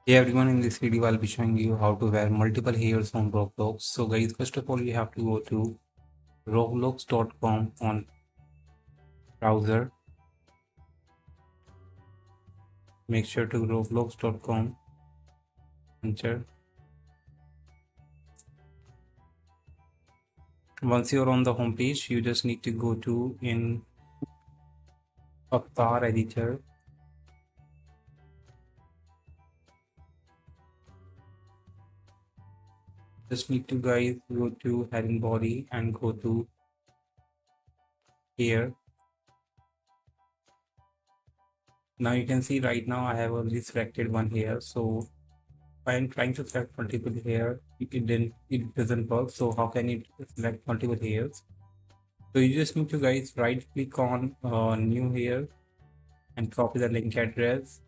Hey everyone, in this video I'll be showing you how to wear multiple hairs on Roblox. So guys, first of all you have to go to roblox.com on browser. Make sure to roblox.com, enter. Once you're on the home page, you just need to go to in avatar editor. Just need to guys go to head and body and go to hair. Now you can see right now I have only selected one hair, so I'm trying to select multiple hair. It doesn't work. So how can you select multiple hairs? So you just need to guys right click on new hair and copy the link address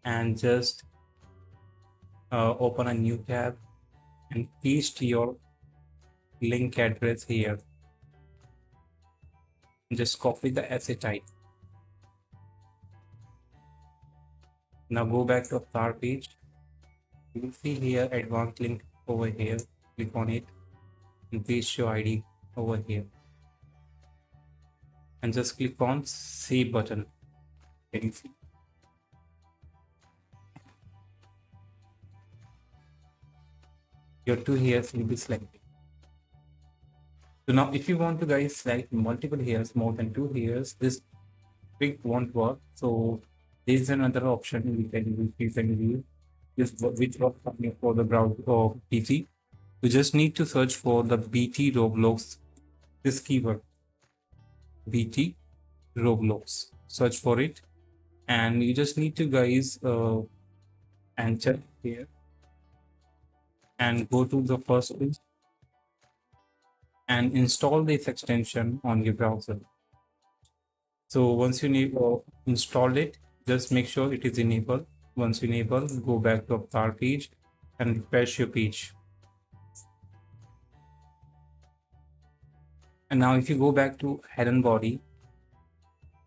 and just open a new tab and paste your link address here. Just copy the asset type. Now go back to our page. You will see here advanced link over here. Click on it and paste your ID over here. And just click on save button. Can you see? Your two hairs will be selected. So now if you want to guys select multiple hairs, more than two hairs, this trick won't work. So there is another option you can use this, which works for the browser or PC. You just need to search for the BT Roblox, this keyword, BT Roblox. Search for it, and you just need to guys enter here and go to the first page and install this extension on your browser. So once you need installed it, just make sure it is enabled. Once you enable, go back to our page and refresh your page. And now if you go back to head and body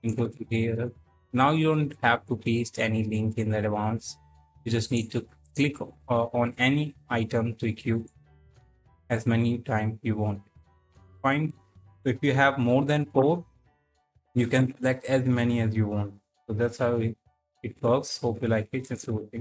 and go to here, now you don't have to paste any link in the advance. You just need to click on any item to queue as many times you want. Fine. So if you have more than 4, you can select as many as you want. So that's how it works. Hope you like it. It's a good thing.